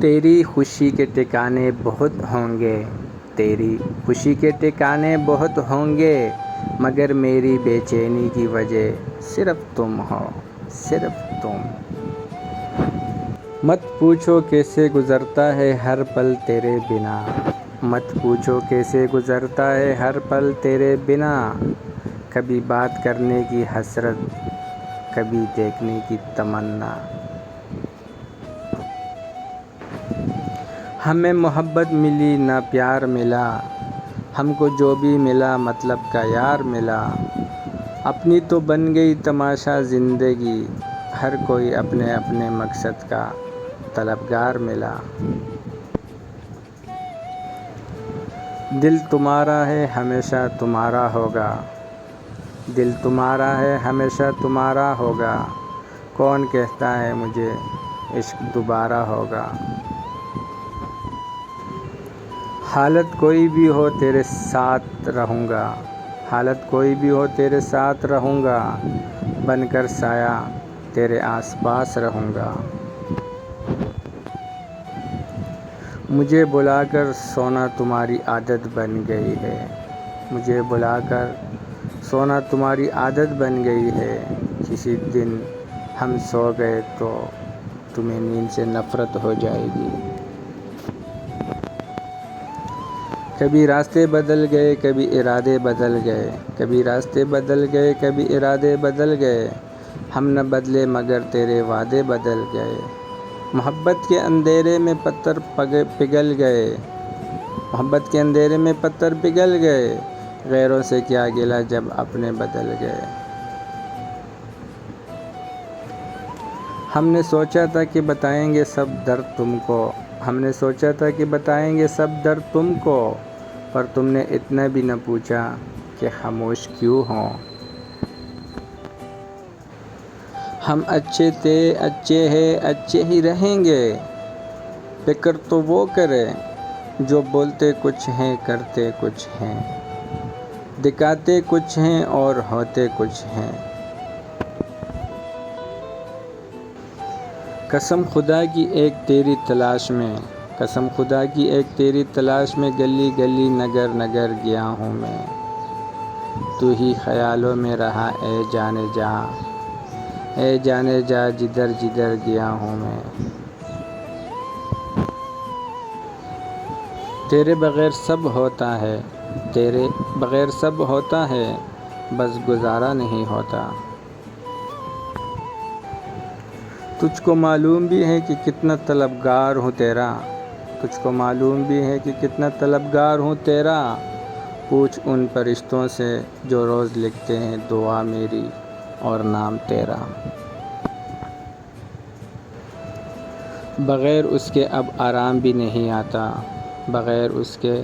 تیری خوشی کے ٹھکانے بہت ہوں گے، تیری خوشی کے ٹھکانے بہت ہوں گے، مگر میری بے چینی کی وجہ صرف تم ہو، صرف تم۔ مت پوچھو کیسے گزرتا ہے ہر پل تیرے بنا، مت پوچھو کیسے گزرتا ہے ہر پل تیرے بنا، کبھی بات کرنے کی حسرت، کبھی دیکھنے کی تمنا۔ ہمیں محبت ملی نہ پیار ملا، ہم کو جو بھی ملا مطلب کا یار ملا، اپنی تو بن گئی تماشا زندگی، ہر کوئی اپنے اپنے مقصد کا طلبگار ملا۔ دل تمہارا ہے ہمیشہ تمہارا ہوگا، دل تمہارا ہے ہمیشہ تمہارا ہوگا، کون کہتا ہے مجھے عشق دوبارہ ہوگا۔ حالت کوئی بھی ہو تیرے ساتھ رہوں گا، حالت کوئی بھی ہو تیرے ساتھ رہوں گا، بن کر سایہ تیرے آس پاس رہوں گا۔ مجھے بلا کر سونا تمہاری عادت بن گئی ہے، مجھے بلا کر سونا تمہاری عادت بن گئی ہے، کسی دن ہم سو گئے تو تمہیں نیند سے نفرت ہو جائے گی۔ کبھی راستے بدل گئے کبھی ارادے بدل گئے، کبھی راستے بدل گئے کبھی ارادے بدل گئے، ہم نہ بدلے مگر تیرے وعدے بدل گئے۔ محبت کے اندھیرے میں پتھر پگھل گئے، محبت کے اندھیرے میں پتھر پگھل گئے، غیروں سے کیا گلہ جب اپنے بدل گئے۔ ہم نے سوچا تھا کہ بتائیں گے سب درد تم کو، ہم نے سوچا تھا کہ بتائیں گے سب درد تم کو، پر تم نے اتنا بھی نہ پوچھا کہ خاموش کیوں ہوں۔ ہم اچھے تھے اچھے ہیں اچھے ہی رہیں گے، فکر تو وہ کرے جو بولتے کچھ ہیں کرتے کچھ ہیں، دکھاتے کچھ ہیں اور ہوتے کچھ ہیں۔ قسم خدا کی ایک تیری تلاش میں، قسم خدا کی ایک تیری تلاش میں، گلی گلی نگر نگر گیا ہوں میں، تو ہی خیالوں میں رہا اے جانے جہاں، اے جانے جہاں جدھر جدھر گیا ہوں میں۔ تیرے بغیر سب ہوتا ہے، تیرے بغیر سب ہوتا ہے، بس گزارا نہیں ہوتا۔ تجھ کو معلوم بھی ہے کہ کتنا طلبگار ہوں تیرا، تجھ کو معلوم بھی ہے کہ کتنا طلبگار ہوں تیرا، پوچھ ان فرشتوں سے جو روز لکھتے ہیں دعا میری اور نام تیرا۔ بغیر اس کے اب آرام بھی نہیں آتا، بغیر اس کے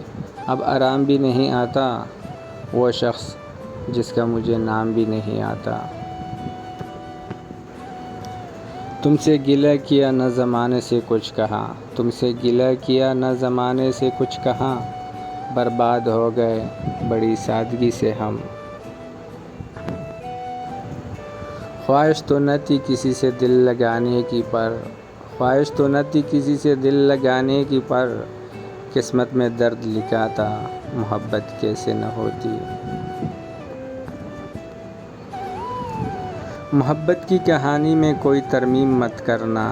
اب آرام بھی نہیں آتا، وہ شخص جس کا مجھے نام بھی نہیں آتا۔ تم سے گلہ کیا نہ زمانے سے کچھ کہا، تم سے گلہ کیا نہ زمانے سے کچھ کہا، برباد ہو گئے بڑی سادگی سے ہم۔ خواہش تو نہ تھی کسی سے دل لگانے کی، پر خواہش تو نہ تھی کسی سے دل لگانے کی، پر قسمت میں درد لکھا تھا محبت کیسے نہ ہوتی۔ محبت کی کہانی میں کوئی ترمیم مت کرنا،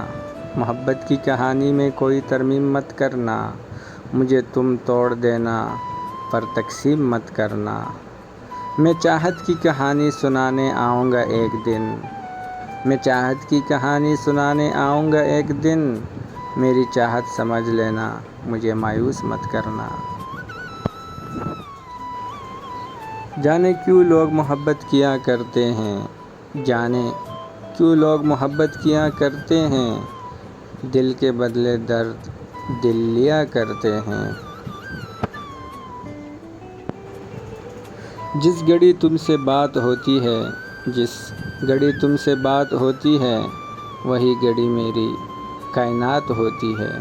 محبت کی کہانی میں کوئی ترمیم مت کرنا، مجھے تم توڑ دینا پر تقسیم مت کرنا۔ میں چاہت کی کہانی سنانے آؤں گا ایک دن، میں چاہت کی کہانی سنانے آؤں گا ایک دن، میری چاہت سمجھ لینا مجھے مایوس مت کرنا۔ جانے کیوں لوگ محبت کیا کرتے ہیں، جانے کیوں لوگ محبت کیا کرتے ہیں، دل کے بدلے درد دل لیا کرتے ہیں۔ جس گھڑی تم سے بات ہوتی ہے، جس گھڑی تم سے بات ہوتی ہے، وہی گھڑی میری کائنات ہوتی ہے۔